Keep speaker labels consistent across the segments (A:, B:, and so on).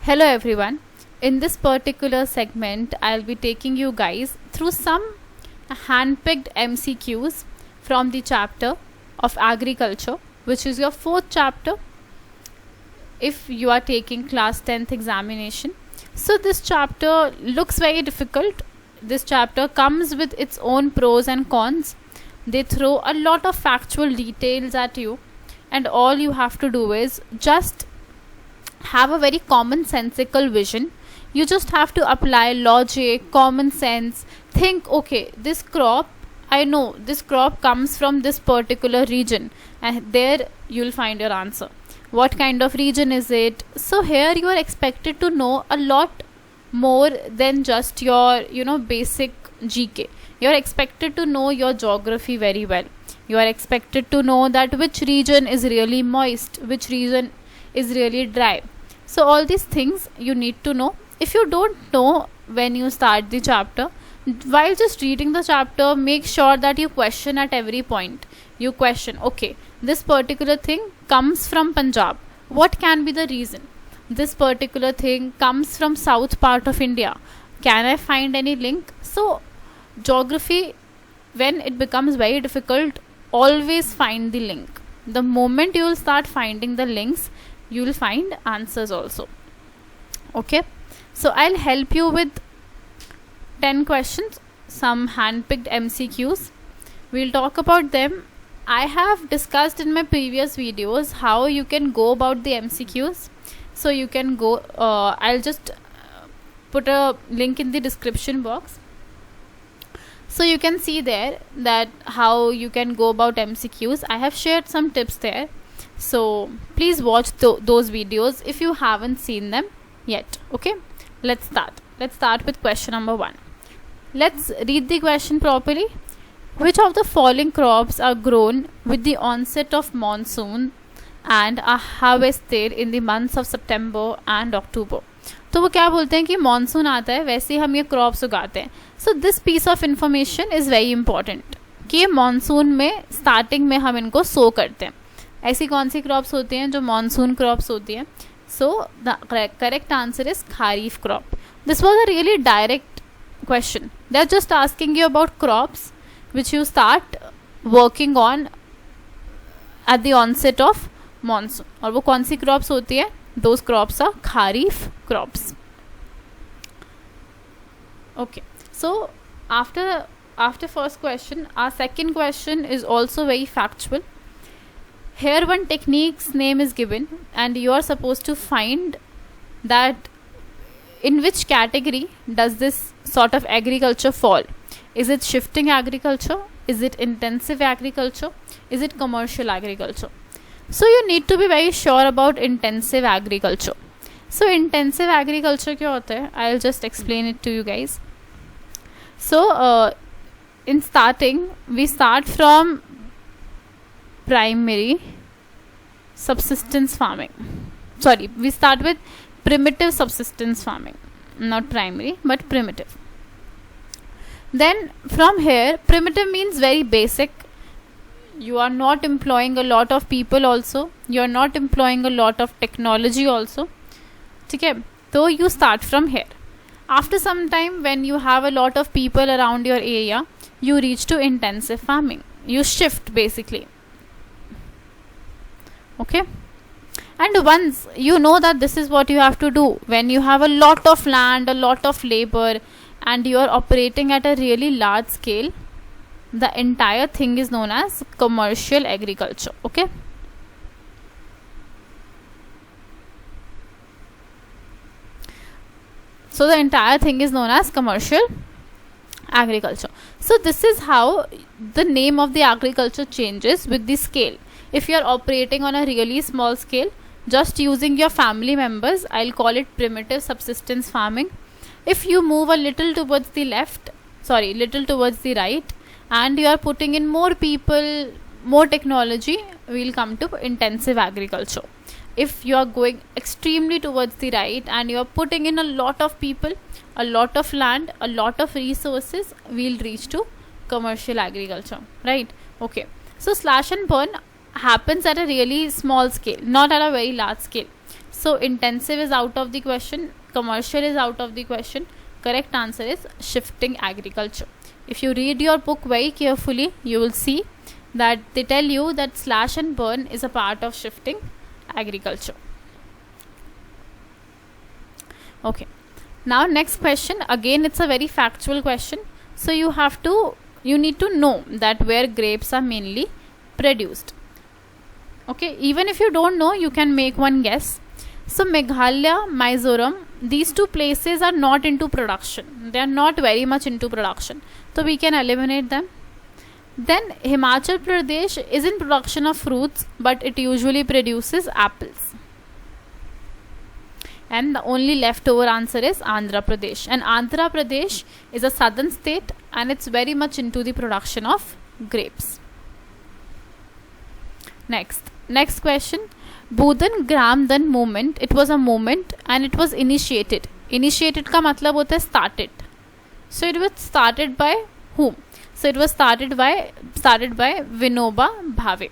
A: Hello everyone. In this particular segment, I'll be taking you guys through some handpicked MCQs from the chapter of agriculture, which is your fourth chapter if you are taking class 10th examination. So this chapter looks very difficult. This chapter comes with its own pros and cons. They throw a lot of factual details at you, and all you have to do is just have a very commonsensical vision. You just have to apply logic, common sense. Think, okay, this crop, I know this crop comes from this particular region, and there you'll find your answer. What kind of region is it? So here you are expected to know a lot more than just your basic GK. You're expected to know your geography very well. You are expected to know that which region is really moist, which region is really dry. So all these things you need to know. If you don't know when you start the chapter, while just reading the chapter, make sure that you question at every point. You question, okay, this particular thing comes from Punjab. What can be the reason? This particular thing comes from south part of India. Can I find any link? So geography, when it becomes very difficult, always find the link. The moment you will start finding the links, you will find answers also. Okay, so I'll help you with 10 questions, some handpicked MCQs. We'll talk about them. I have discussed in my previous videos how you can go about the MCQs. So you can go, I'll just put a link in the description box. So you can see there that how you can go about MCQs. I have shared some tips there. So please watch those videos if you haven't seen them yet. Okay, let's start with question number 1. Let's read the question properly. Which of the following crops are grown with the onset of monsoon and are harvested in the months of September and October? तो वो क्या बोलते हैं कि monsoon आता है वैसे ही हम ये क्रॉप्स उगाते हैं. So this piece of information is very important कि मानसून में स्टार्टिंग में हम इनको सो करते हैं. ऐसी कौन सी क्रॉप्स होती हैं जो मानसून क्रॉप्स होती हैं? So the correct answer is kharif crop. This was a really direct question. They are just asking you about crops which you start working on at the onset of monsoon. और वो कौन सी crops होती है? Those crops are kharif crops. Okay, so after first question, our second question is also very factual. Here one technique's name is given and you are supposed to find that in which category does this sort of agriculture fall. Is it shifting agriculture? Is it intensive agriculture? Is it commercial agriculture? So you need to be very sure about intensive agriculture. So intensive agriculture क्या होता है? I'll just explain it to you guys. So in starting, we start from primary subsistence farming. Sorry, we start with primitive subsistence farming, not primary but primitive. Then from here, primitive means very basic. You are not employing a lot of people also. You are not employing a lot of technology also. Okay, so you start from here. After some time, when you have a lot of people around your area, you reach to intensive farming. You shift basically. Okay, and once you know that this is what you have to do, when you have a lot of land, a lot of labor, and you are operating at a really large scale, the entire thing is known as commercial agriculture. Okay, so the entire thing is known as commercial agriculture. So this is how the name of the agriculture changes with the scale. If you are operating on a really small scale, just using your family members, I'll call it primitive subsistence farming. If you move a little towards the little towards the right, and you are putting in more people, more technology, we'll come to intensive agriculture. If you are going extremely towards the right and you are putting in a lot of people, a lot of land, a lot of resources, we'll reach to commercial agriculture, right? Okay, so slash and burn happens at a really small scale, not at a very large scale. So intensive is out of the question, commercial is out of the question. Correct answer is shifting agriculture. If you read your book very carefully, you will see that they tell you that slash and burn is a part of shifting agriculture. Okay, now next question, again it's a very factual question. So you need to know that where grapes are mainly produced. Okay, even if you don't know, you can make one guess. So Meghalaya, Mizoram, these two places are not into production. They are not very much into production. So we can eliminate them. Then Himachal Pradesh is in production of fruits, but it usually produces apples. And the only leftover answer is Andhra Pradesh. And Andhra Pradesh is a southern state and it's very much into the production of grapes. Next question. Budhan Gram Dhan movement, it was a movement and it was initiated. Initiated का मतलब होता है started. So it was started by whom? So it was started by Vinoba Bhave.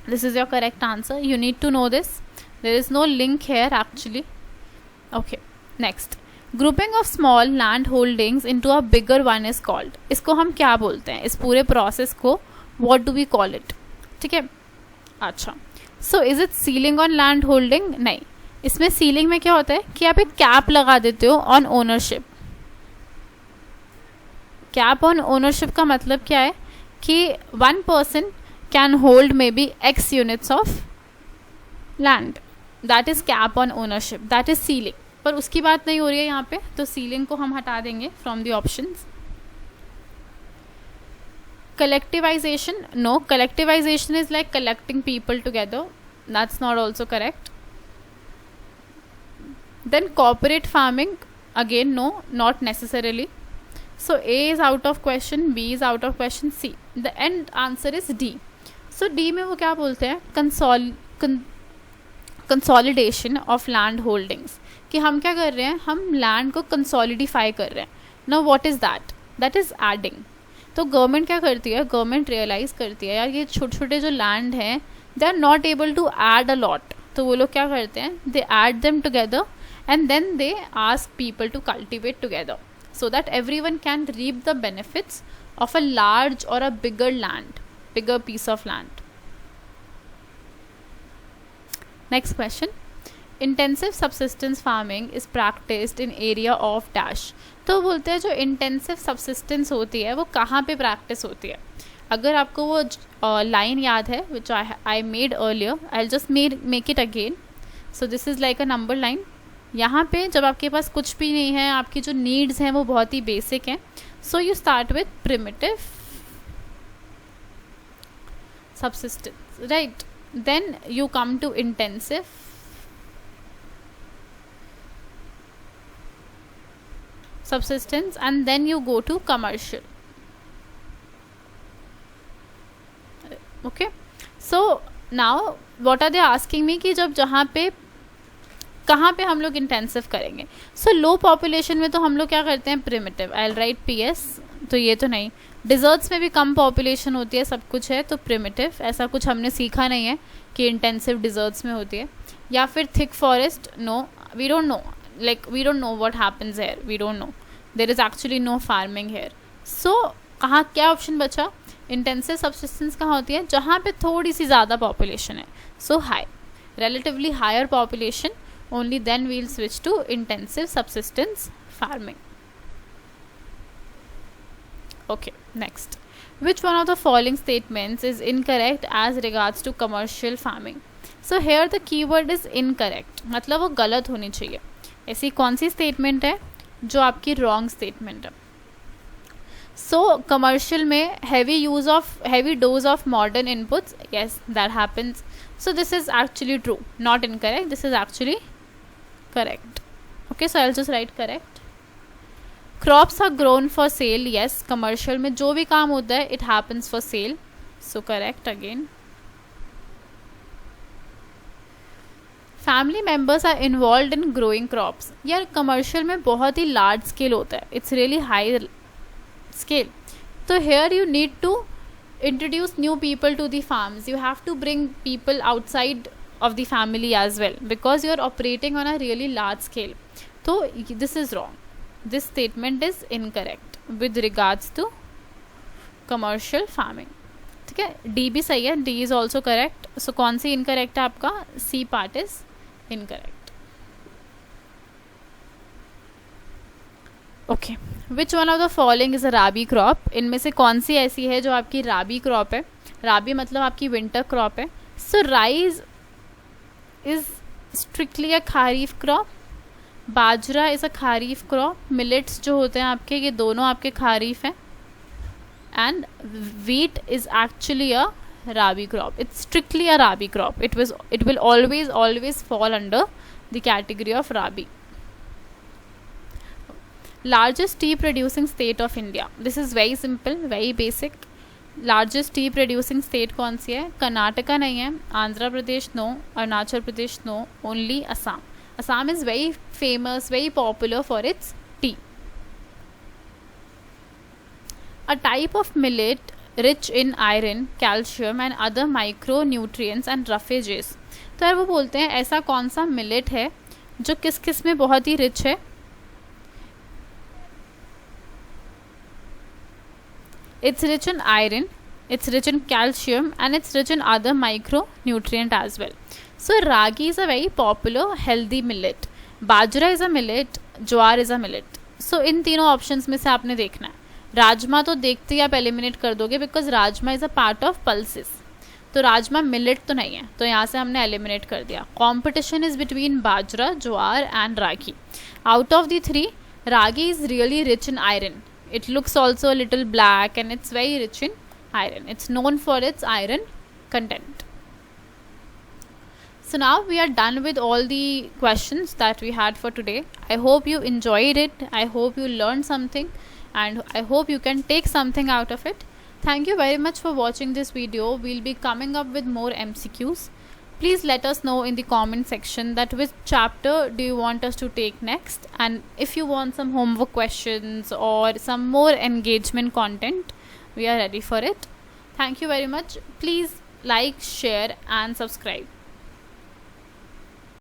A: This is your correct answer. You need to know this. There is no link here actually. Okay, next. Grouping of small land holdings into a bigger one is called. इसको हम क्या बोलते हैं? इस पूरे process को what do we call it? ठीक है? अच्छा. So is it ceiling on land holding? नहीं. इसमें ceiling में क्या होता है कि आप एक cap लगा देते हो on ownership. Cap on ownership का मतलब क्या है कि one person can hold maybe X units of land. That is cap on ownership. That is ceiling. पर उसकी बात नहीं हो रही है यहाँ पे, तो ceiling को हम हटा देंगे from the options. Collectivization, no. Collectivization is like collecting people together. That's not also correct. Then corporate farming, again no, not necessarily. So A is out of question, B is out of question, C. The end answer is D. So D में वो क्या बोलते हैं? Consolidation of land holdings. कि हम क्या कर रहे हैं? हम land को consolidify कर रहे हैं. Now what is that? That is adding. तो गवर्नमेंट क्या करती है? गवर्नमेंट रियलाइज़ करती है यार ये छोटे छोटे जो लैंड हैं they are not able to add a lot, तो वो लोग क्या करते हैं? They add them together and then they ask people to cultivate together so that everyone can reap the benefits of a large or a bigger piece of land. Next question. Intensive subsistence farming is practiced in area of dash. तो बोलते हैं जो intensive subsistence होती है वो कहाँ पे practice होती है? अगर आपको वो लाइन याद है which I made earlier, I just make it again. So this is like a number line. यहाँ पे जब आपके पास कुछ भी नहीं है, आपकी जो नीड्स हैं वो बहुत ही बेसिक हैं, so you start with primitive subsistence, right? Then you come to intensive subsistence and then you go to commercial. Okay, so now what are they asking me कि जब जहाँ पे कहाँ पे हम लोग इंटेंसिव करेंगे? सो लो पॉपुलेशन में तो हम लोग क्या करते हैं? प्रिमिटिव. आई राइट PS. तो ये तो नहीं. डिजर्ट्स में भी कम पॉपुलेशन होती है, सब कुछ है, तो प्रिमिटिव. ऐसा कुछ हमने सीखा नहीं है कि इंटेंसिव डिजर्ट्स में होती है. या फिर thick forest, no, we don't know, like we don't know what happens here, we don't know, there is actually no farming here. So कहाँ क्या ऑप्शन बचा? इंटेंसिव सब्सिस्टेंस कहाँ होती है? जहाँ पे थोड़ी सी ज़्यादा पॉपुलेशन है. सो high, relatively higher population, only then we'll switch to intensive subsistence farming. Okay, next. Which one of the following statements is incorrect as regards to commercial farming? So here the keyword is incorrect, मतलब वो गलत होनी चाहिए. ऐसी कौन सी statement है जो आपकी wrong statement है? So commercial में heavy dose of modern inputs, yes, that happens. So this is actually true, not incorrect. This is actually correct. Okay, so I'll just write correct. Crops are grown for sale, yes. Commercial में जो भी काम होता है it happens for sale. So correct again. Family members are involved in growing crops. यार commercial में बहुत ही large scale होता है. It's really high scale. So here you need to introduce new people to the farms. You have to bring people outside of the family as well, because you are operating on a really large scale. So this is wrong. This statement is incorrect with regards to commercial farming. ठीक है, D भी सही है, D is also correct. So कौन सी incorrect है आपका? C part is incorrect. Okay, which one of the following is a rabi crop? इनमें से कौन सी ऐसी है जो आपकी राबी क्रॉप है? राबी मतलब आपकी विंटर क्रॉप है. So rice is strictly a kharif crop, bajra is a kharif crop, millets जो होते हैं आपके ये दोनों आपके खारीफ हैं, and wheat is actually a rabi crop. It's strictly a rabi crop. It will always fall under the category of rabi. Largest tea producing state of India. This is very simple, very basic. Largest tea producing state कौन सी है? कर्नाटका नहीं है, Andhra Pradesh no, Arunachal Pradesh no, only Assam. Assam is very famous, very popular for its tea. A type of millet rich in iron, calcium and other micronutrients and roughages. तो यार वो बोलते हैं ऐसा कौन सा मिलेट है जो किस किस में बहुत ही रिच है? It's rich in iron, it's rich in calcium and it's rich in other micronutrient as well. So ragi is a very popular healthy millet. Bajra is a millet, jowar is a millet. So इन तीनों options में से आपने देखना है. राजमा तो देखते ही आप eliminate कर दोगे because rajma is a part of pulses. तो राजमा मिलेट तो नहीं है, तो यहाँ से हमने एलिमिनेट कर दिया. Competition is between bajra, jowar and ragi. Out of the three, ragi is really rich in iron. It looks also little black and it's very rich in iron. It's known for its iron content. So now we are done with all the questions that we had for today. I hope you enjoyed it. I hope you learned something and I hope you can take something out of it. Thank you very much for watching this video. We'll be coming up with more MCQs. Please let us know in the comment section that which chapter do you want us to take next, and if you want some homework questions or some more engagement content, we are ready for it. Thank you very much. Please like, share and subscribe.